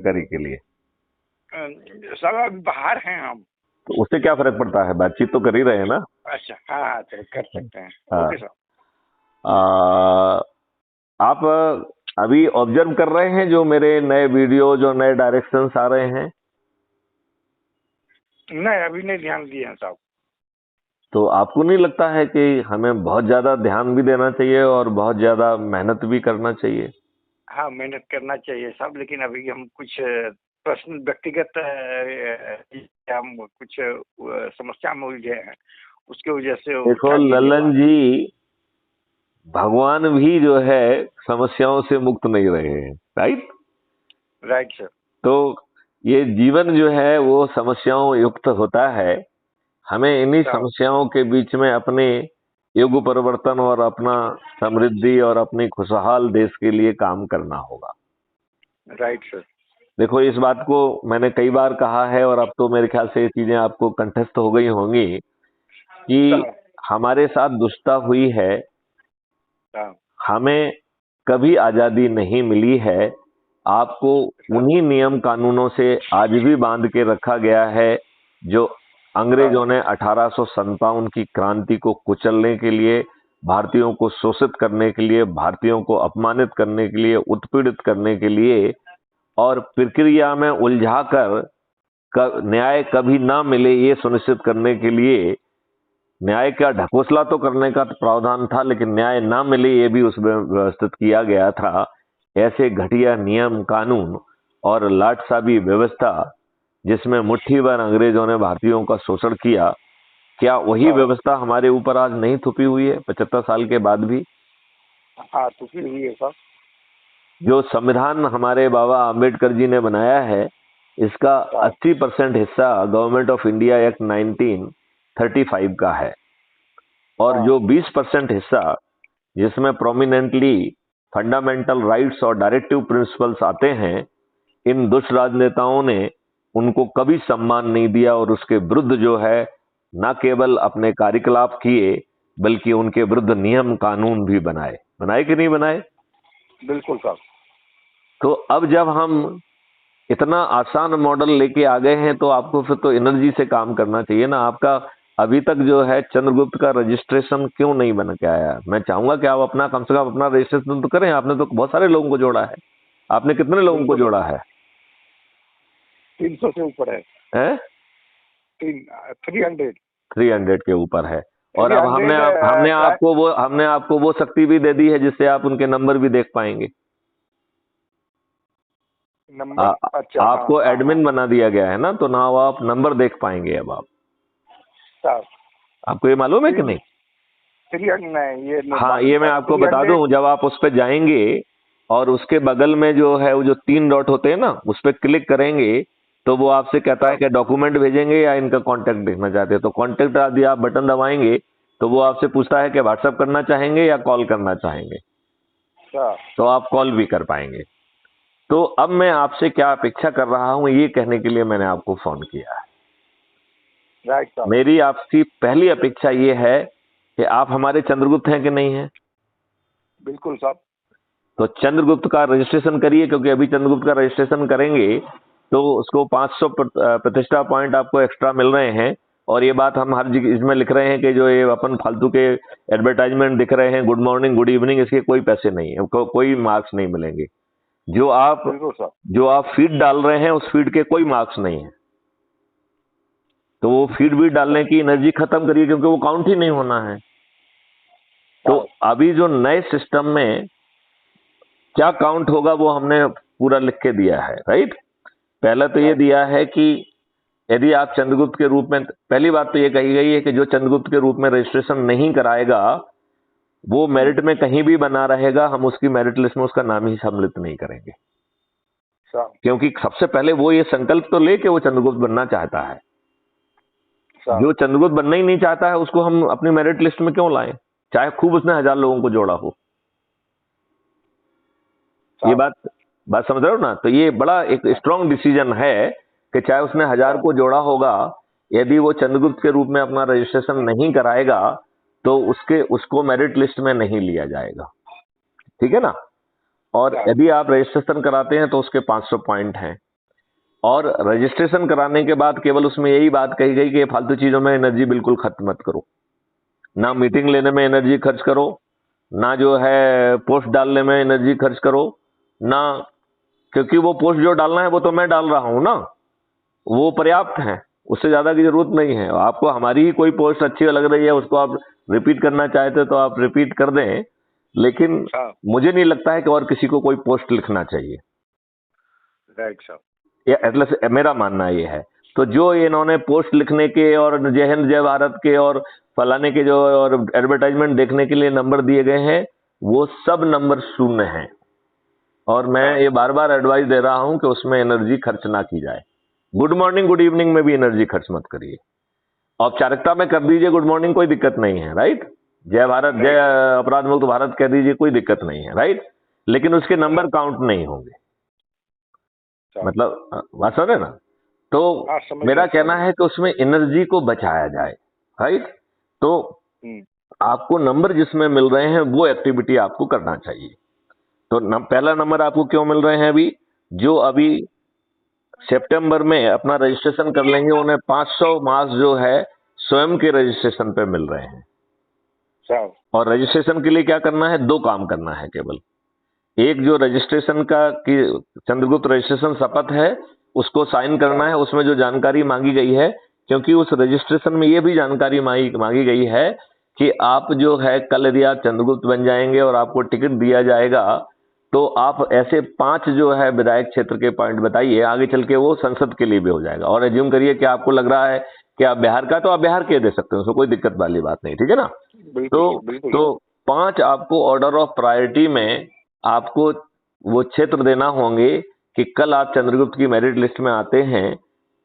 जानकारी के लिए? साहब अभी बाहर हैं हम। तो उससे क्या फर्क पड़ता है, बातचीत तो कर ही रहे हैं ना। अच्छा, हाँ हाँ, तो कर सकते हैं। हाँ। ओके साहब। आप अभी ऑब्जर्व कर रहे हैं जो मेरे नए वीडियो, जो नए डायरेक्शंस आ रहे हैं? नहीं, अभी नहीं ध्यान दिए हैं साहब। तो आपको नहीं लगता है कि हमें बहुत ज्यादा ध्यान भी देना चाहिए और बहुत ज्यादा मेहनत भी करना चाहिए? हाँ, मेहनत करना चाहिए साहब, लेकिन अभी हम कुछ पर्सनल व्यक्तिगत हम कुछ समस्या में उलझे हैं, उसके वजह से देखो उठा नहीं पा ललन रहे। जी, भगवान भी जो है समस्याओं से मुक्त नहीं रहे हैं, राइट? Right sir. तो ये जीवन जो है वो समस्याओं युक्त होता है। हमें इन्हीं साहब। समस्याओं के बीच में अपने युग परिवर्तन और अपना समृद्धि और अपनी खुशहाल देश के लिए काम करना होगा। Right sir. देखो इस बात को मैंने कई बार कहा है और अब तो मेरे ख्याल से ये चीजें आपको कंठस्थ हो गई होंगी कि साहब। हमारे साथ दुष्टता हुई है, साहब। हमें कभी आजादी नहीं मिली है। आपको साहब। उन्हीं नियम कानूनों से आज भी बांध के रखा गया है जो अंग्रेजों ने 1857 की क्रांति को कुचलने के लिए, भारतीयों को शोषित करने के लिए, भारतीयों को अपमानित करने के लिए, उत्पीड़ित करने के लिए और प्रक्रिया में उलझाकर न्याय कभी ना मिले ये सुनिश्चित करने के लिए, न्याय का ढकोसला तो करने का प्रावधान था लेकिन न्याय ना मिले ये भी उसमें व्यवस्थित किया गया था। ऐसे घटिया नियम कानून और लाटसाबी व्यवस्था जिसमें मुट्ठी भर अंग्रेजों ने भारतीयों का शोषण किया, क्या वही व्यवस्था हमारे ऊपर आज नहीं थुपी हुई है 75 साल के बाद भी? हाँ, तो फिर हुई है साहब। जो संविधान हमारे बाबा आम्बेडकर जी ने बनाया है, इसका 80% हिस्सा गवर्नमेंट ऑफ इंडिया एक्ट 1935 का है और जो 20% हिस्सा जिसमें प्रोमिनेंटली फंडामेंटल राइट्स और डायरेक्टिव प्रिंसिपल्स आते हैं, इन दुष्ट राजनेताओं ने उनको कभी सम्मान नहीं दिया और उसके विरुद्ध जो है न केवल अपने कार्यकलाप किए बल्कि उनके विरुद्ध नियम कानून भी बनाए। बनाए कि नहीं बनाए? बिल्कुल साहब। तो अब जब हम इतना आसान मॉडल लेके आ गए हैं तो आपको फिर तो एनर्जी से काम करना चाहिए ना। आपका अभी तक जो है चंद्रगुप्त का रजिस्ट्रेशन क्यों नहीं बन के आया? मैं चाहूंगा कि आप अपना कम से कम अपना रजिस्ट्रेशन तो करें। आपने तो बहुत सारे लोगों को जोड़ा है। आपने कितने लोगों को जोड़ा है? 300 से ऊपर है। हैं? 300। 300 के ऊपर है। और अब 300 हमने आपको वो शक्ति भी दे दी है जिससे आप उनके नंबर भी देख पाएंगे। नंबर। अच्छा, हाँ आपको हाँ हाँ एडमिन बना दिया गया है ना, तो ना आप नंबर देख पाएंगे अब आप। साहब। आपको ये मालूम है कि नहीं? 300 नहीं, ये नहीं हाँ, मालूम ये मैं था। आपको बता 300। दूं, जब आप उस पर जाएंगे और उसके बगल में जो है वो जो 3 डॉट होते हैं ना, उस पर क्लिक करेंगे तो वो आपसे कहता है कि डॉक्यूमेंट भेजेंगे या इनका कांटेक्ट देखना चाहते हैं। तो कांटेक्ट आदि आप बटन दबाएंगे तो वो आपसे पूछता है कि व्हाट्सएप करना चाहेंगे या कॉल करना चाहेंगे, तो आप कॉल भी कर पाएंगे। तो अब मैं आपसे क्या अपेक्षा कर रहा हूं ये कहने के लिए मैंने आपको फोन किया है। राइट साहब। मेरी आपसी पहली अपेक्षा ये है कि आप हमारे चंद्रगुप्त हैं कि नहीं है? बिल्कुल साहब। तो चंद्रगुप्त का रजिस्ट्रेशन करिए, क्योंकि अभी चंद्रगुप्त का रजिस्ट्रेशन करेंगे तो उसको 500 प्रतिष्ठा पॉइंट आपको एक्स्ट्रा मिल रहे हैं। और ये बात हम हर जगह इसमें लिख रहे हैं कि जो ये अपन फालतू के एडवर्टाइजमेंट दिख रहे हैं, गुड मॉर्निंग गुड इवनिंग, इसके कोई पैसे नहीं है, कोई मार्क्स नहीं मिलेंगे। जो आप फीड डाल रहे हैं उस फीड के कोई मार्क्स नहीं है। तो वो फीड भी डालने की एनर्जी खत्म करिए, क्योंकि वो काउंट ही नहीं होना है। तो अभी जो नए सिस्टम में क्या काउंट होगा वो हमने पूरा लिख के दिया है, राइट? पहला तो ये दिया है कि यदि आप चंद्रगुप्त के रूप में, पहली बात तो ये कही गई है कि जो चंद्रगुप्त के रूप में रजिस्ट्रेशन नहीं कराएगा वो मेरिट में कहीं भी बना रहेगा, हम उसकी मेरिट लिस्ट में उसका नाम ही सम्मिलित नहीं करेंगे। क्योंकि सबसे पहले वो ये संकल्प तो ले कि वो चंद्रगुप्त बनना चाहता है। जो चंद्रगुप्त बनना ही नहीं चाहता है उसको हम अपनी मेरिट लिस्ट में क्यों लाएं, चाहे खूब उसने 1000 लोगों को जोड़ा हो। ये बात समझ रहे हो ना? तो ये बड़ा एक स्ट्रांग डिसीजन है कि चाहे उसने 1000 को जोड़ा होगा, यदि वो चंद्रगुप्त के रूप में अपना रजिस्ट्रेशन नहीं कराएगा तो उसको मेरिट लिस्ट में नहीं लिया जाएगा। ठीक है ना? और यदि आप रजिस्ट्रेशन कराते हैं तो उसके 500 पॉइंट हैं। और रजिस्ट्रेशन कराने के बाद केवल उसमें यही बात कही गई कि ये फालतू चीजों में एनर्जी बिल्कुल खत्म मत करो, ना मीटिंग लेने में एनर्जी खर्च करो, ना जो है पोस्ट डालने में एनर्जी खर्च करो, ना, क्योंकि वो पोस्ट जो डालना है वो तो मैं डाल रहा हूं ना, वो पर्याप्त है, उससे ज्यादा की जरूरत नहीं है। आपको हमारी ही कोई पोस्ट अच्छी लग रही है, उसको आप रिपीट करना चाहते तो आप रिपीट कर दें, लेकिन मुझे नहीं लगता है कि और किसी को कोई पोस्ट लिखना चाहिए। राइट साहब, एटलस मेरा मानना ये है। तो जो इन्होंने पोस्ट लिखने के और जय हिंद जय भारत के और फलाने के जो और एडवर्टाइजमेंट देखने के लिए नंबर दिए गए हैं, वो सब नंबर शून्य हैं, और मैं ये बार बार एडवाइस दे रहा हूं कि उसमें एनर्जी खर्च ना की जाए। गुड मॉर्निंग गुड इवनिंग में भी एनर्जी खर्च मत करिए, औपचारिकता में कर दीजिए गुड मॉर्निंग, कोई दिक्कत नहीं है, राइट। जय भारत, जय अपराध मुक्त भारत कह दीजिए, कोई दिक्कत नहीं है, राइट, लेकिन उसके नंबर काउंट नहीं होंगे। मतलब बात समझ रहे ना। तो मेरा कहना है कि उसमें एनर्जी को बचाया जाए, राइट। तो आपको नंबर जिसमें मिल रहे हैं वो एक्टिविटी आपको करना चाहिए। तो पहला नंबर आपको क्यों मिल रहे हैं? अभी जो अभी सितंबर में अपना रजिस्ट्रेशन कर लेंगे, उन्हें 500 मार्क्स जो है स्वयं के रजिस्ट्रेशन पे मिल रहे हैं। और रजिस्ट्रेशन के लिए क्या करना है? 2 काम करना है केवल। एक जो रजिस्ट्रेशन का कि चंद्रगुप्त रजिस्ट्रेशन शपथ है, उसको साइन करना है, उसमें जो जानकारी मांगी गई है, क्योंकि उस रजिस्ट्रेशन में ये भी जानकारी मांगी गई है कि आप जो है कल यदि आप चंद्रगुप्त बन जाएंगे और आपको टिकट दिया जाएगा, तो आप ऐसे 5 जो है विधायक क्षेत्र के पॉइंट बताइए, आगे चल के वो संसद के लिए भी हो जाएगा। और एज्यूम करिए कि आपको लग रहा है कि आप बिहार का, तो आप बिहार के दे सकते हो, उसमें कोई दिक्कत वाली बात नहीं, ठीक है ना। तो 5 आपको ऑर्डर ऑफ प्रायोरिटी में आपको वो क्षेत्र देना होंगे कि कल आप चंद्रगुप्त की मेरिट लिस्ट में आते हैं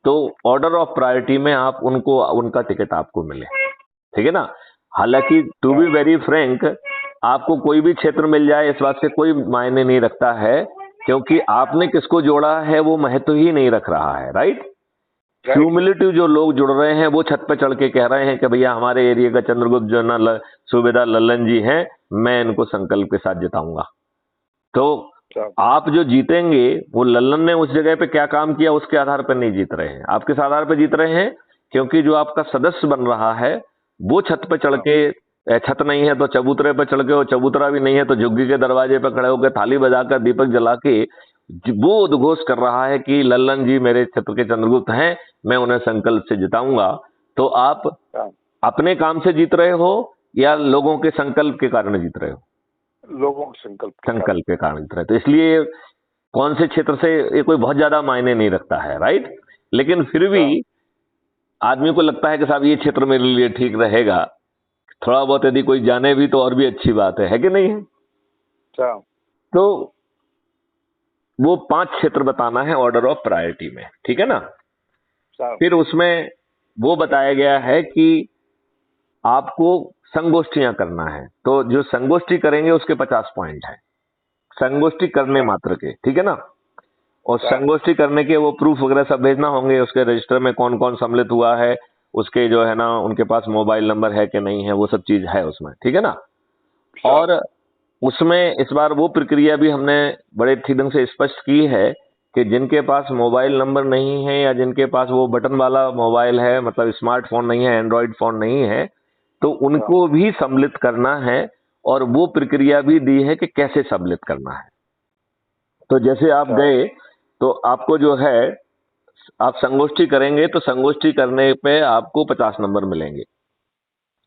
तो ऑर्डर ऑफ प्रायोरिटी में आप उनको उनका टिकट आपको मिले, ठीक है ना। हालांकि टू बी वेरी फ्रैंक, आपको कोई भी क्षेत्र मिल जाए इस बात से कोई मायने नहीं रखता है, क्योंकि आपने किसको जोड़ा है वो महत्व ही नहीं रख रहा है, राइट। क्यूमुलेटिव जो लोग जुड़ रहे हैं वो छत पे चढ़ के कह रहे हैं कि भैया हमारे एरिया का चंद्रगुप्त जो ना सूबेदार लल्लन जी हैं, मैं इनको संकल्प के साथ जिताऊंगा। तो आप जो जीतेंगे वो लल्लन ने उस जगह पे क्या काम किया उसके आधार पर नहीं जीत रहे हैं, आप किस आधार पर जीत रहे हैं? क्योंकि जो आपका सदस्य बन रहा है वो छत पे चढ़ के, छत नहीं है तो चबूतरे पे चढ़ के, और चबूतरा भी नहीं है तो झुग्गी के दरवाजे पे खड़े होकर थाली बजाकर दीपक जला के वो उद्घोष कर रहा है कि लल्लन जी मेरे क्षेत्र के चंद्रगुप्त हैं, मैं उन्हें संकल्प से जिताऊंगा। तो आप अपने काम से जीत रहे हो या लोगों के संकल्प के कारण जीत रहे हो? लोगों के संकल्प के कारण जीत रहे। तो इसलिए कौन से क्षेत्र से ये कोई बहुत ज्यादा मायने नहीं रखता है, राइट। लेकिन फिर भी आदमी को लगता है कि साहब ये क्षेत्र मेरे लिए ठीक रहेगा, थोड़ा बहुत यदि कोई जाने भी तो और भी अच्छी बात है कि नहीं है। तो वो 5 क्षेत्र बताना है ऑर्डर ऑफ प्रायोरिटी में, ठीक है ना। फिर उसमें वो बताया गया है कि आपको संगोष्ठियां करना है, तो जो संगोष्ठी करेंगे उसके 50 पॉइंट है, संगोष्ठी करने मात्र के, ठीक है ना। और संगोष्ठी करने के वो प्रूफ वगैरह सब भेजना होंगे, उसके रजिस्टर में कौन कौन सम्मिलित हुआ है, उसके जो है ना उनके पास मोबाइल नंबर है कि नहीं है, वो सब चीज है उसमें, ठीक है ना। और उसमें इस बार वो प्रक्रिया भी हमने बड़े ठीक ढंग से स्पष्ट की है कि जिनके पास मोबाइल नंबर नहीं है या जिनके पास वो बटन वाला मोबाइल है, मतलब स्मार्टफोन नहीं है, एंड्रॉइड फोन नहीं है, तो उनको भी सम्मिलित करना है। और वो प्रक्रिया भी दी है कि कैसे सम्मिलित करना है। तो जैसे आप गए तो आपको जो है, आप संगोष्ठी करेंगे तो संगोष्ठी करने पे आपको 50 नंबर मिलेंगे।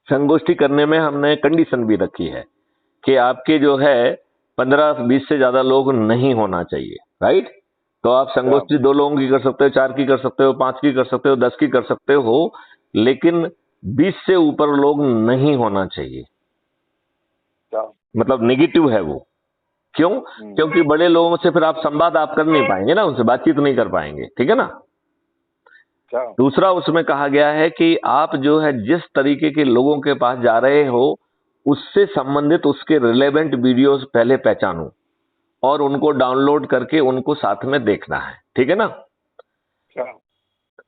संगोष्ठी करने में हमने कंडीशन भी रखी है कि आपके जो है 15-20 से ज्यादा लोग नहीं होना चाहिए, राइट। तो आप संगोष्ठी 2 लोगों की कर सकते हो, 4 की कर सकते हो, 5 की कर सकते हो, 10 की कर सकते हो, लेकिन 20 से ऊपर लोग नहीं होना चाहिए। मतलब नेगेटिव है वो। क्यों? क्योंकि बड़े लोगों से फिर आप संवाद आप कर नहीं पाएंगे ना, उनसे बातचीत नहीं कर पाएंगे, ठीक है ना। दूसरा उसमें कहा गया है कि आप जो है जिस तरीके के लोगों के पास जा रहे हो उससे संबंधित उसके रिलेवेंट वीडियोस पहले पहचानो और उनको डाउनलोड करके उनको साथ में देखना है, ठीक है ना।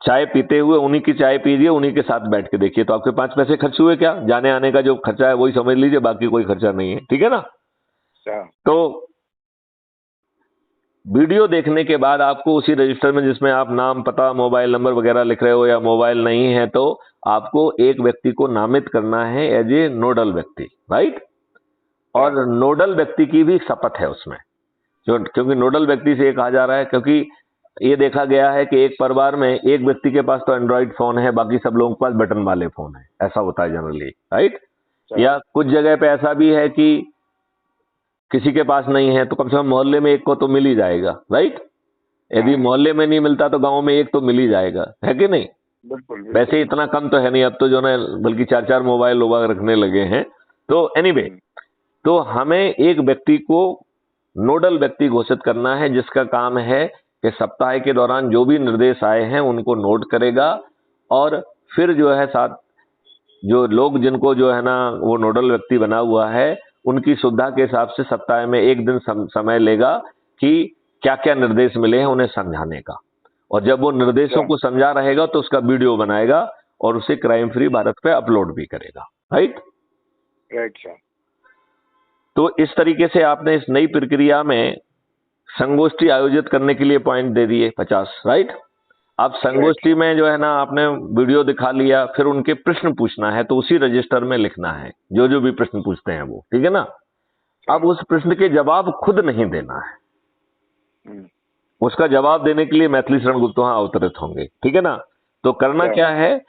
चाय पीते हुए उन्हीं की चाय पीजिए, उन्हीं के साथ बैठ के देखिए, तो आपके 5 पैसे खर्च हुए क्या? जाने आने का जो खर्चा है वही समझ लीजिए, बाकी कोई खर्चा नहीं है, ठीक है ना। तो वीडियो देखने के बाद आपको उसी रजिस्टर में जिसमें आप नाम, पता, मोबाइल नंबर वगैरह लिख रहे हो या मोबाइल नहीं है, तो आपको एक व्यक्ति को नामित करना है एज ए नोडल व्यक्ति, राइट। और नोडल व्यक्ति की भी शपथ है उसमें, क्योंकि नोडल व्यक्ति से ये कहा जा रहा है, क्योंकि ये देखा गया है कि एक परिवार में एक व्यक्ति के पास तो एंड्रॉइड फोन है, बाकी सब लोगों के पास बटन वाले फोन है, ऐसा होता है जनरली, राइट। या कुछ जगह पे ऐसा भी है कि किसी के पास नहीं है तो कम से कम मोहल्ले में एक को तो मिल ही जाएगा, राइट। यदि मोहल्ले में नहीं मिलता तो गांव में एक तो मिल ही जाएगा, है कि नहीं। बिल्कुल। वैसे इतना कम तो है नहीं, अब तो जो है बल्कि 4-4 मोबाइल लोग रखने लगे हैं। तो एनीवे, तो हमें एक व्यक्ति को नोडल व्यक्ति घोषित करना है, जिसका काम है कि सप्ताह के दौरान जो भी निर्देश आए हैं उनको नोट करेगा, और फिर जो है साथ जो लोग जिनको जो है ना वो नोडल व्यक्ति बना हुआ है, उनकी सुविधा के हिसाब से सप्ताह में एक दिन समय लेगा कि क्या क्या निर्देश मिले हैं उन्हें समझाने का। और जब वो निर्देशों को समझा रहेगा तो उसका वीडियो बनाएगा और उसे क्राइम फ्री भारत पे अपलोड भी करेगा, राइट। Right sir. तो इस तरीके से आपने इस नई प्रक्रिया में संगोष्ठी आयोजित करने के लिए पॉइंट दे दिए 50, राइट। अब संगोष्ठी में जो है ना आपने वीडियो दिखा लिया, फिर उनके प्रश्न पूछना है, तो उसी रजिस्टर में लिखना है जो जो भी प्रश्न पूछते हैं वो, ठीक है ना। अब उस प्रश्न के जवाब खुद नहीं देना है, उसका जवाब देने के लिए मैथिली शरण गुप्त वहां अवतरित होंगे, ठीक है ना। तो करना क्या है,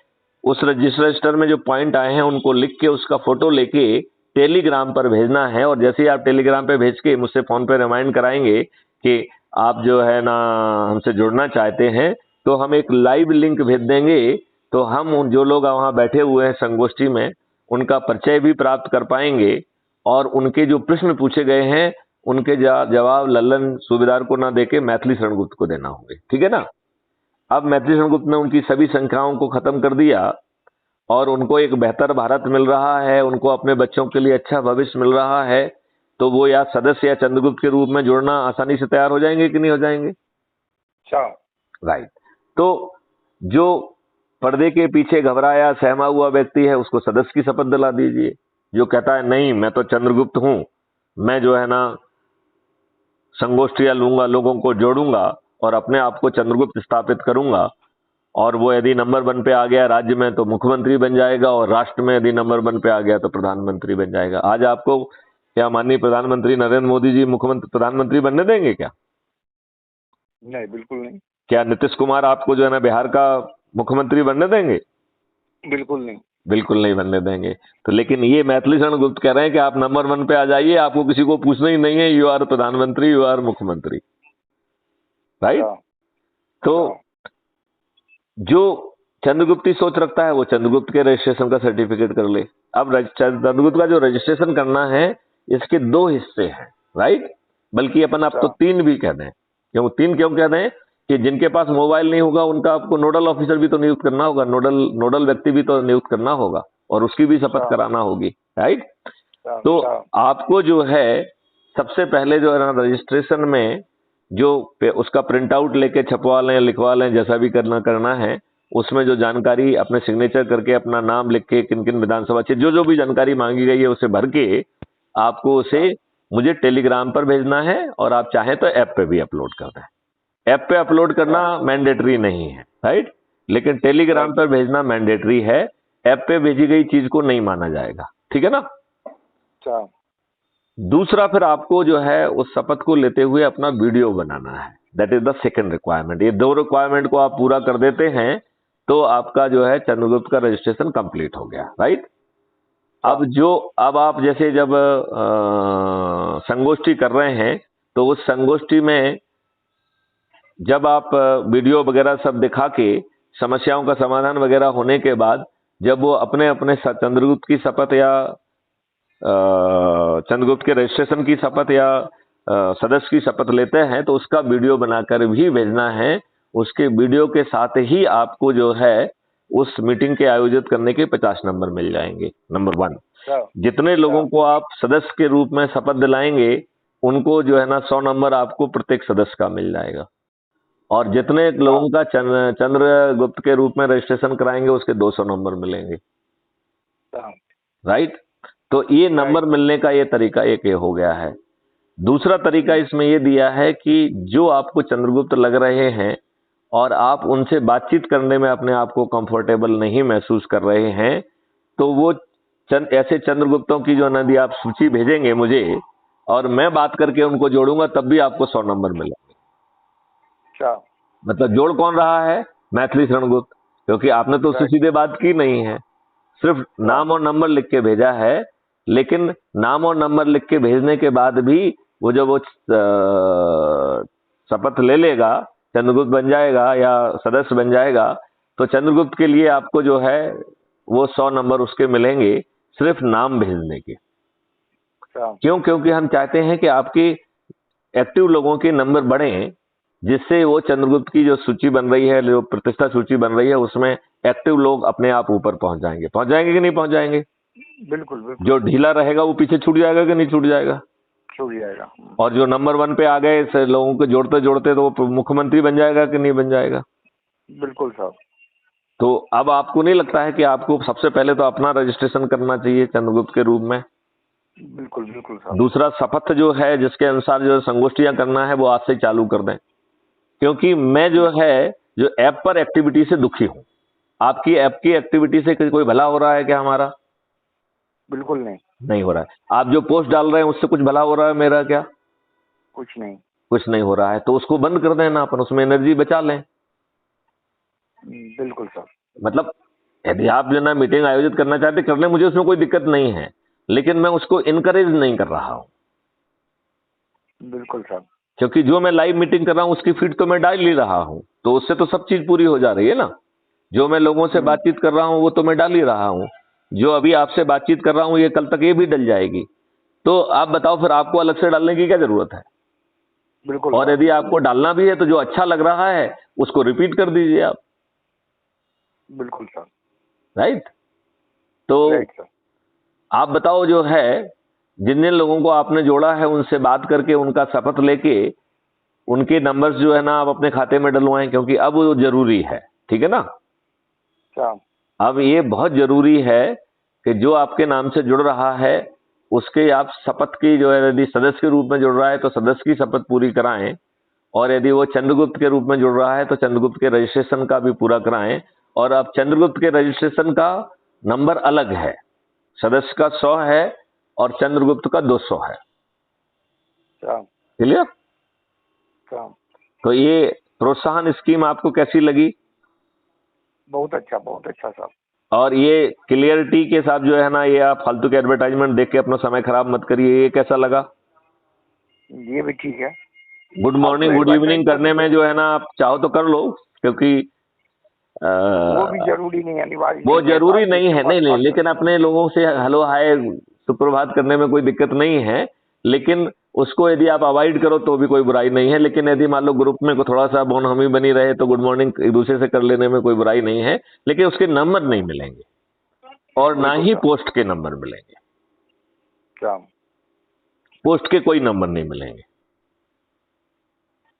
उस रजिस्टर में जो पॉइंट आए हैं उनको लिख के उसका फोटो लेके टेलीग्राम पर भेजना है, और जैसे ही आप टेलीग्राम पे भेज के मुझसे फोन पे रिमाइंड कराएंगे कि आप जो है ना हमसे जुड़ना चाहते हैं, तो हम एक लाइव लिंक भेज देंगे, तो हम जो लोग वहां बैठे हुए हैं संगोष्ठी में उनका परिचय भी प्राप्त कर पाएंगे, और उनके जो प्रश्न पूछे गए हैं उनके जवाब लल्लन सूबेदार को ना देके मैथिली शरण गुप्त को देना होंगे, ठीक है ना। अब मैथिली शरण गुप्त ने उनकी सभी शंकाओं को खत्म कर दिया और उनको एक बेहतर भारत मिल रहा है, उनको अपने बच्चों के लिए अच्छा भविष्य मिल रहा है, तो वो या सदस्य या चंद्रगुप्त के रूप में जुड़ना आसानी से तैयार हो जाएंगे कि नहीं हो जाएंगे। राइट। तो जो पर्दे के पीछे घबराया सहमा हुआ व्यक्ति है उसको सदस्य की शपथ दिला दीजिए। जो कहता है नहीं मैं तो चंद्रगुप्त हूं, मैं जो है ना संगोष्ठियां लूंगा, लोगों को जोड़ूंगा और अपने आप को चंद्रगुप्त स्थापित करूंगा, और वो यदि नंबर 1 पे आ गया राज्य में तो मुख्यमंत्री बन जाएगा, और राष्ट्र में यदि नंबर 1 पे आ गया तो प्रधानमंत्री बन जाएगा। आज आपको क्या माननीय प्रधानमंत्री नरेंद्र मोदी जी प्रधानमंत्री बनने देंगे क्या? नहीं, बिल्कुल नहीं। क्या नीतीश कुमार आपको जो है ना बिहार का मुख्यमंत्री बनने देंगे? बिल्कुल नहीं, बिल्कुल नहीं बनने देंगे। तो लेकिन ये मैथिली शरण गुप्त कह रहे हैं कि आप नंबर 1 पे आ जाइए, आपको किसी को पूछना ही नहीं है, यू आर प्रधानमंत्री, यू आर मुख्यमंत्री, राइट। तो जो चंद्रगुप्ती सोच रखता है वो चंद्रगुप्त के रजिस्ट्रेशन का सर्टिफिकेट कर ले। अब चंद्रगुप्त का जो रजिस्ट्रेशन करना है इसके 2 हिस्से हैं, राइट। बल्कि अपन आप तो 3 भी कह दें। क्यों कह दें कि जिनके पास मोबाइल नहीं होगा उनका आपको नोडल ऑफिसर भी तो नियुक्त करना होगा, नोडल व्यक्ति भी तो नियुक्त करना होगा, और उसकी भी शपथ कराना होगी, राइट। तो आपको जो है सबसे पहले जो है ना रजिस्ट्रेशन में जो उसका प्रिंट आउट लेके छपवा लें, लिखवा लें, जैसा भी करना है, उसमें जो जानकारी अपने सिग्नेचर करके अपना नाम लिख के किन किन विधानसभा क्षेत्र जो भी जानकारी मांगी गई है उसे भर के आपको उसे मुझे टेलीग्राम पर भेजना है, और आप चाहें तो ऐप पे भी अपलोड कर दें। ऐप पे अपलोड करना मैंडेटरी नहीं है, राइट, लेकिन टेलीग्राम पर भेजना मैंडेटरी है। ऐप पे भेजी गई चीज को नहीं माना जाएगा, ठीक है ना। दूसरा, फिर आपको जो है उस शपथ को लेते हुए अपना वीडियो बनाना है, that is the second requirement. ये 2 रिक्वायरमेंट को आप पूरा कर देते हैं तो आपका जो है चंद्रगुप्त का रजिस्ट्रेशन कंप्लीट हो गया, राइट। अब आप जैसे जब संगोष्ठी कर रहे हैं तो उस संगोष्ठी में जब आप वीडियो वगैरह सब दिखा के समस्याओं का समाधान वगैरह होने के बाद जब वो अपने अपने चंद्रगुप्त की शपथ या चंद्रगुप्त के रजिस्ट्रेशन की शपथ या सदस्य की शपथ लेते हैं तो उसका वीडियो बनाकर भी भेजना है। उसके वीडियो के साथ ही आपको जो है उस मीटिंग के आयोजित करने के 50 नंबर मिल जाएंगे। नंबर 1, जितने लोगों को आप सदस्य के रूप में शपथ दिलाएंगे उनको जो है ना 100 नंबर आपको प्रत्येक सदस्य का मिल जाएगा, और जितने लोगों का चंद्रगुप्त के रूप में रजिस्ट्रेशन कराएंगे उसके 200 नंबर मिलेंगे, राइट। तो ये नंबर मिलने का ये तरीका एक ये हो गया है। दूसरा तरीका इसमें ये दिया है कि जो आपको चंद्रगुप्त लग रहे हैं और आप उनसे बातचीत करने में अपने आप को कंफर्टेबल नहीं महसूस कर रहे हैं, तो वो ऐसे चंद्रगुप्तों की जो नदी आप सूची भेजेंगे मुझे, और मैं बात करके उनको जोड़ूंगा, तब भी आपको 100 नंबर मिलेंगे। अच्छा, मतलब जोड़ कौन रहा है? मैथिली शरणगुप्त, क्योंकि आपने तो उससे सीधे बात की नहीं है, सिर्फ नाम और नंबर लिख के भेजा है। लेकिन नाम और नंबर लिख के भेजने के बाद भी वो जब वो शपथ ले लेगा, चंद्रगुप्त बन जाएगा या सदस्य बन जाएगा, तो चंद्रगुप्त के लिए आपको जो है वो 100 नंबर उसके मिलेंगे, सिर्फ नाम भेजने के। क्यों? क्योंकि हम चाहते हैं कि आपकी एक्टिव लोगों के नंबर बढ़े, जिससे वो चंद्रगुप्त की जो सूची बन रही है, जो प्रतिष्ठा सूची बन रही है, उसमें एक्टिव लोग अपने आप ऊपर पहुंच जाएंगे। पहुंच जाएंगे कि नहीं पहुंच जाएंगे? बिल्कुल बिल्कुल। जो ढीला रहेगा वो पीछे छूट जाएगा कि नहीं छूट जाएगा? छूट जाएगा। और जो नंबर 1 पे आ गए लोगों को जोड़ते जोड़ते, तो वो मुख्यमंत्री बन जाएगा कि नहीं बन जाएगा? बिल्कुल साहब। तो अब आपको नहीं लगता है कि आपको सबसे पहले तो अपना रजिस्ट्रेशन करना चाहिए चंद्रगुप्त के रूप में? बिल्कुल बिल्कुल साहब। दूसरा, शपथ जो है जिसके अनुसार जो संगोष्ठियां करना है वो आज से चालू कर दें, क्योंकि मैं जो है जो ऐप पर एक्टिविटी से दुखी हूं। आपकी ऐप की एक्टिविटी से कोई भला हो रहा है क्या हमारा? बिल्कुल नहीं। नहीं हो रहा है। आप जो पोस्ट डाल रहे हैं उससे कुछ भला हो रहा है मेरा क्या? कुछ नहीं। कुछ नहीं हो रहा है, तो उसको बंद कर देना, अपन उसमें एनर्जी बचा लें। बिल्कुल सर। मतलब यदि आप जो ना मीटिंग आयोजित करना चाहते कर लें, मुझे उसमें कोई दिक्कत नहीं है, लेकिन मैं उसको इनकरेज नहीं कर रहा हूं। बिल्कुल सर। क्योंकि जो मैं लाइव मीटिंग कर रहा हूं उसकी फीड तो मैं डाल ही रहा हूं, तो उससे तो सब चीज पूरी हो जा रही है ना। जो मैं लोगों से बातचीत कर रहा हूं वो तो मैं डाल ही रहा हूं। जो अभी आपसे बातचीत कर रहा हूं ये कल तक ये भी डल जाएगी। तो आप बताओ फिर आपको अलग से डालने की क्या जरूरत है? बिल्कुल। और यदि आपको डालना भी है तो जो अच्छा लग रहा है उसको रिपीट कर दीजिए आप। बिल्कुल सर। राइट? तो राइट सर। आप बताओ जो है जिन जिन लोगों को आपने जोड़ा है उनसे बात करके उनका शपथ लेके उनके नंबर्स जो है ना आप अपने खाते में डलवाएं, क्योंकि अब वो जरूरी है। ठीक है ना? अब ये बहुत जरूरी है कि जो आपके नाम से जुड़ रहा है उसके आप शपथ की जो है, यदि सदस्य के रूप में जुड़ रहा है तो सदस्य की शपथ पूरी कराएं, और यदि वो चंद्रगुप्त के रूप में जुड़ रहा है तो चंद्रगुप्त के रजिस्ट्रेशन का भी पूरा कराएं। और अब चंद्रगुप्त के रजिस्ट्रेशन का नंबर अलग है, सदस्य का 100 है और चंद्रगुप्त का 200 है। क्लियर? तो ये प्रोत्साहन स्कीम आपको कैसी लगी? बहुत अच्छा साहब। और ये क्लियरिटी के साथ जो है ना, ये आप फालतू के एडवर्टाइजमेंट देख के अपना समय खराब मत करिए। ये कैसा लगा? ये भी ठीक है। गुड मॉर्निंग गुड इवनिंग करने में जो है ना, आप चाहो तो कर लो, क्योंकि वो भी जरूरी नहीं, अनिवार्य वो जरूरी नहीं है। नहीं, लेकिन अपने लोगों से हेलो हाय सुप्रभात करने में कोई दिक्कत नहीं है, लेकिन उसको यदि आप अवॉइड करो तो भी कोई बुराई नहीं है। लेकिन यदि मान लो ग्रुप में थोड़ा सा बोनहमी बनी रहे तो गुड मॉर्निंग एक दूसरे से कर लेने में कोई बुराई नहीं है, लेकिन उसके नंबर नहीं मिलेंगे और ना ही पोस्ट के नंबर मिलेंगे। पोस्ट के कोई नंबर नहीं मिलेंगे,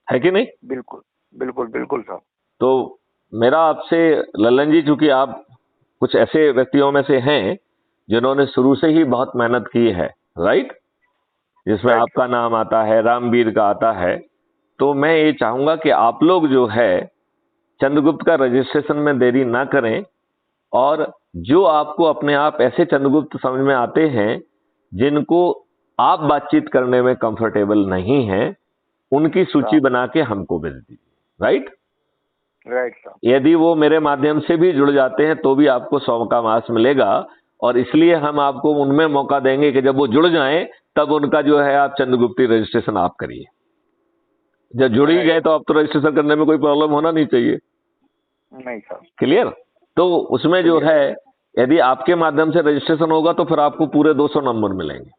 है कि नहीं? बिल्कुल बिल्कुल बिल्कुल साहब। तो मेरा आपसे ललन जी, चूंकि आप कुछ ऐसे व्यक्तियों में से हैं जिन्होंने शुरू से ही बहुत मेहनत की है, राइट, जिसमें आपका नाम आता है, रामवीर का आता है, तो मैं ये चाहूंगा कि आप लोग जो है चंद्रगुप्त का रजिस्ट्रेशन में देरी ना करें, और जो आपको अपने आप ऐसे चंद्रगुप्त समझ में आते हैं जिनको आप बातचीत करने में कंफर्टेबल नहीं है, उनकी सूची बना के हमको भेज दीजिए। राइट? Right sir. यदि वो मेरे माध्यम से भी जुड़ जाते हैं तो भी आपको 100 का मार्क्स मिलेगा, और इसलिए हम आपको उनमें मौका देंगे कि जब वो जुड़ जाएं तब उनका जो है आप चंद्रगुप्ती रजिस्ट्रेशन आप करिए। जब जुड़ ही गए तो आप तो रजिस्ट्रेशन करने में कोई प्रॉब्लम होना नहीं चाहिए। नहीं सर। क्लियर? तो उसमें जो है यदि आपके माध्यम से रजिस्ट्रेशन होगा तो फिर आपको पूरे 200 नंबर मिलेंगे।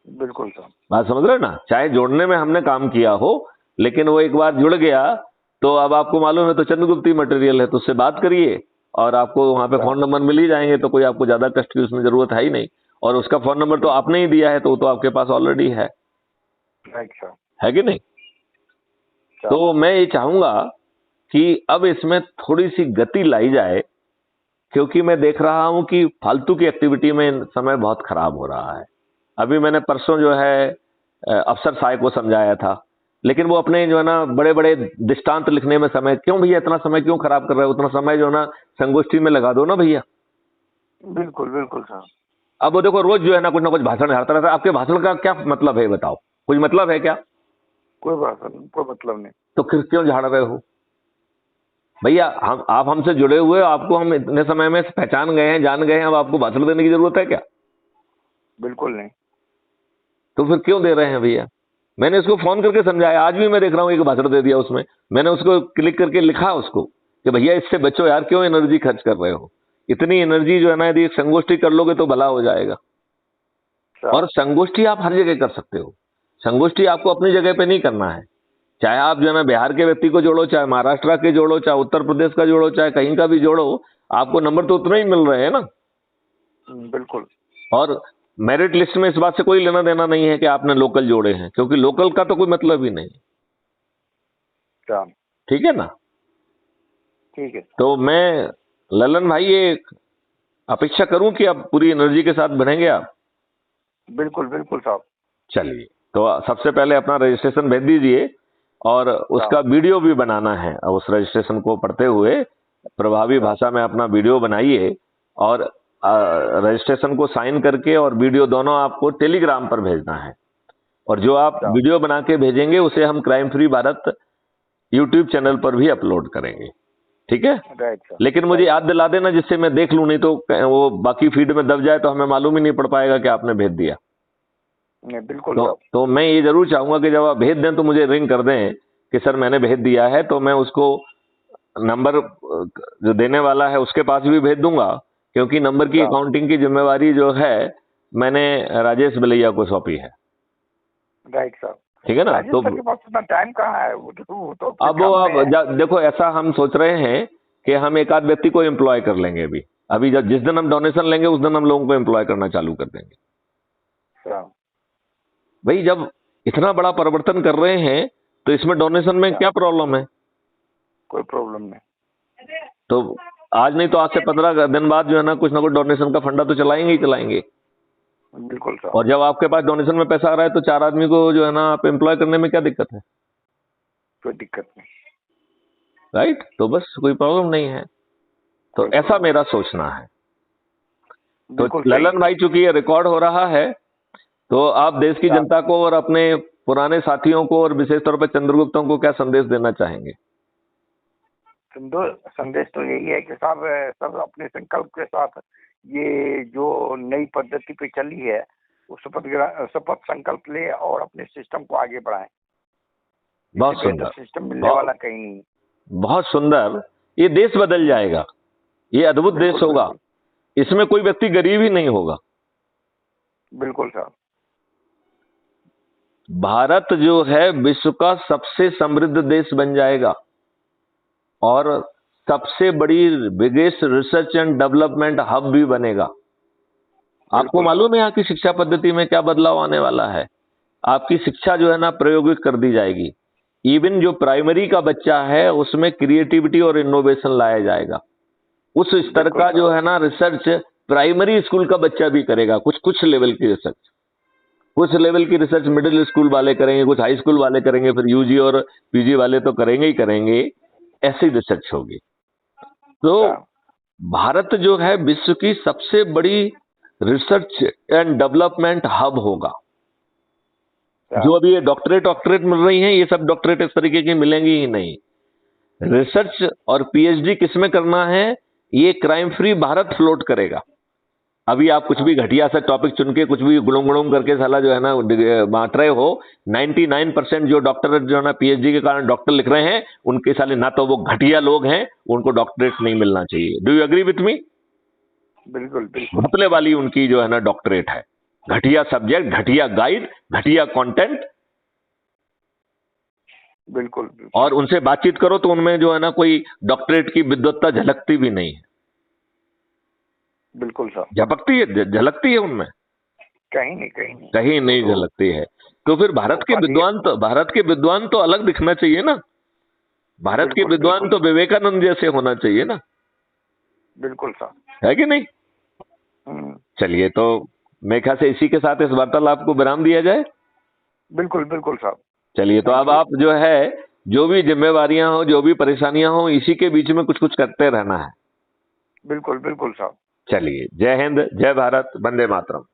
बिल्कुल सर। बात समझ रहे ना? चाहे जोड़ने में हमने काम किया हो, लेकिन वो एक बार जुड़ गया तो अब आपको मालूम है तो चंद्रगुप्ती मटेरियल है, तो उससे बात करिए और आपको वहां पे फोन नंबर मिल ही जाएंगे, तो कोई आपको ज्यादा कष्ट की उसमें जरूरत है ही नहीं। और उसका फोन नंबर तो आपने ही दिया है, तो वो तो आपके पास ऑलरेडी है। है कि नहीं? तो मैं ये चाहूंगा कि अब इसमें थोड़ी सी गति लाई जाए, क्योंकि मैं देख रहा हूं कि फालतू की एक्टिविटी में समय बहुत खराब हो रहा है। अभी मैंने परसों जो है अफसर साय को समझाया था, लेकिन वो अपने जो है ना बड़े बड़े दृष्टांत लिखने में समय क्यों भैया, इतना समय क्यों खराब कर रहे हो? उतना समय जो है ना संगोष्ठी में लगा दो ना भैया। बिल्कुल बिल्कुल सर। अब वो देखो रोज जो है ना कुछ भाषण झाड़ता रहता है। आपके भाषण का क्या मतलब है बताओ? कुछ मतलब है क्या? कोई बात नहीं, कोई मतलब नहीं। तो फिर क्यों झाड़ रहे हो भैया? हम आप हमसे जुड़े हुए हो, आपको हम इतने समय में पहचान गए हैं, जान गए हैं, अब आपको भाषण देने की जरूरत है क्या? बिल्कुल नहीं। तो फिर क्यों दे रहे हैं भैया? मैंने इसको फोन करके समझाया, आज भी मैं देख रहा हूँ एक भाषण दे दिया उसमें। मैंने उसको क्लिक करके लिखा उसको कि भैया इससे बचो यार, क्यों एनर्जी खर्च कर रहे हो? इतनी एनर्जी जो है ना यदि एक संगोष्ठी कर लोगे तो भला हो जाएगा। और संगोष्ठी आप हर जगह कर सकते हो। संगोष्ठी आपको अपनी जगह पे नहीं करना है। चाहे आप जो है ना बिहार के व्यक्ति को जोड़ो, चाहे महाराष्ट्र के जोड़ो, चाहे उत्तर प्रदेश का जोड़ो, चाहे कहीं का भी जोड़ो, आपको नंबर तो उतने ही मिल रहे हैं ना। बिल्कुल। और मेरिट लिस्ट में इस बात से कोई लेना देना नहीं है कि आपने लोकल जोड़े हैं, क्योंकि लोकल का तो कोई मतलब ही नहीं। ठीक है ना? ठीक है। तो मैं ललन भाई ये अपेक्षा करूं कि आप पूरी एनर्जी के साथ बढ़ेंगे आप। बिल्कुल बिल्कुल साहब। चलिए, तो सबसे पहले अपना रजिस्ट्रेशन भेज दीजिए और उसका वीडियो भी बनाना है। उस रजिस्ट्रेशन को पढ़ते हुए प्रभावी भाषा में अपना वीडियो बनाइए और रजिस्ट्रेशन को साइन करके और वीडियो दोनों आपको टेलीग्राम पर भेजना है। और जो आप वीडियो बना के भेजेंगे उसे हम crime free Bharat YouTube channel पर भी अपलोड करेंगे। ठीक है? लेकिन मुझे याद दिला देना जिससे मैं देख लूं, नहीं तो वो बाकी फीड में दब जाए तो हमें मालूम ही नहीं पड़ पाएगा कि आपने भेज दिया। बिल्कुल। तो मैं ये जरूर चाहूंगा कि जब आप भेज दें तो मुझे रिंग कर दें कि सर मैंने भेज दिया है, तो मैं उसको नंबर जो देने वाला है उसके पास भी भेज दूंगा, क्योंकि नंबर की अकाउंटिंग की जिम्मेवारी जो है मैंने राजेश बलैया को सौंपी है। Right sir. ठीक है ना? तो के पास इतना टाइम कहाँ है? वो तो अब देखो ऐसा हम सोच रहे हैं कि हम एक आध व्यक्ति को एम्प्लॉय कर लेंगे। अभी जब जिस दिन हम डोनेशन लेंगे उस दिन हम लोगों को एम्प्लॉय करना चालू कर देंगे। भाई जब इतना बड़ा परिवर्तन कर रहे हैं तो इसमें डोनेशन में क्या प्रॉब्लम है? कोई प्रॉब्लम नहीं। तो आज नहीं तो आज से 15 दिन बाद जो है ना कुछ डोनेशन का फंडा तो चलाएंगे ही चलाएंगे। बिल्कुल सर। और जब आपके पास डोनेशन में पैसा आ रहा है तो 4 आदमी को जो है ना आप एम्प्लॉय करने में क्या दिक्कत है? कोई दिक्कत नहीं। राइट? तो बस कोई प्रॉब्लम नहीं है। तो ऐसा मेरा सोचना है। तो ललन भाई चूंकि ये रिकॉर्ड हो रहा है तो आप देश की जनता को और अपने पुराने साथियों को और विशेष तौर पर चंद्रगुप्तों को क्या संदेश देना चाहेंगे? संदेश तो यही है कि सब अपने संकल्प के साथ ये जो नई पद्धति पे चली है उस शपथ संकल्प ले और अपने सिस्टम को आगे बढ़ाएं। बहुत सुंदर सिस्टम मिलने वाला कहीं नहीं। बहुत सुंदर। ये देश बदल जाएगा, ये अद्भुत देश होगा। इसमें कोई व्यक्ति गरीब ही नहीं होगा। बिल्कुल सर। भारत जो है विश्व का सबसे समृद्ध देश बन जाएगा और सबसे बड़ी biggest research and development hub भी बनेगा। आपको मालूम है यहाँ की शिक्षा पद्धति में क्या बदलाव आने वाला है? आपकी शिक्षा जो है ना प्रायोगिक कर दी जाएगी। इवन जो प्राइमरी का बच्चा है उसमें क्रिएटिविटी और इनोवेशन लाया जाएगा। उस स्तर का जो है ना रिसर्च प्राइमरी स्कूल का बच्चा भी करेगा। कुछ लेवल की रिसर्च, कुछ लेवल की रिसर्च मिडिल स्कूल वाले करेंगे, कुछ हाई स्कूल वाले करेंगे, फिर यूजी और पीजी वाले तो करेंगे ही करेंगे। ऐसी रिसर्च होगी। तो भारत जो है विश्व की सबसे बड़ी रिसर्च एंड डेवलपमेंट हब होगा। जो अभी ये डॉक्टरेट मिल रही हैं, ये सब डॉक्टरेट इस तरीके की मिलेंगी ही नहीं। रिसर्च और पीएचडी किसमें करना है, ये क्राइम फ्री भारत फ्लोट करेगा। अभी आप कुछ भी घटिया सा टॉपिक चुन के कुछ भी गुड़ुम करके साला जो है ना बांट रहे हो। 99% जो डॉक्टर जो है ना पीएचडी के कारण डॉक्टर लिख रहे हैं उनके साले ना तो वो घटिया लोग हैं, उनको डॉक्टरेट नहीं मिलना चाहिए। Do you agree with me? बिल्कुल। घपले वाली उनकी जो है ना डॉक्टरेट है। घटिया सब्जेक्ट, घटिया गाइड, घटिया कंटेंट। बिल्कुल। और उनसे बातचीत करो तो उनमें जो है ना कोई डॉक्टरेट की विद्वत्ता झलकती भी नहीं है। बिल्कुल सर। झपकती है, झलकती है उनमें? कहीं नहीं झलकती है। तो फिर भारत के विद्वान तो अलग दिखना चाहिए ना। भारत के विद्वान तो विवेकानंद जैसे होना चाहिए ना। बिल्कुल सर। है कि नहीं? चलिए, तो मेरे ख्याल से इसी के साथ इस वार्तालाप को विराम दिया जाए। बिल्कुल बिल्कुल साहब। चलिए, तो अब आप जो है, जो भी जिम्मेवारियां हो, जो भी परेशानियां हो, इसी के बीच में कुछ कुछ करते रहना है। बिल्कुल बिल्कुल साहब। चलिए, जय हिंद, जय भारत, वंदे मातरम।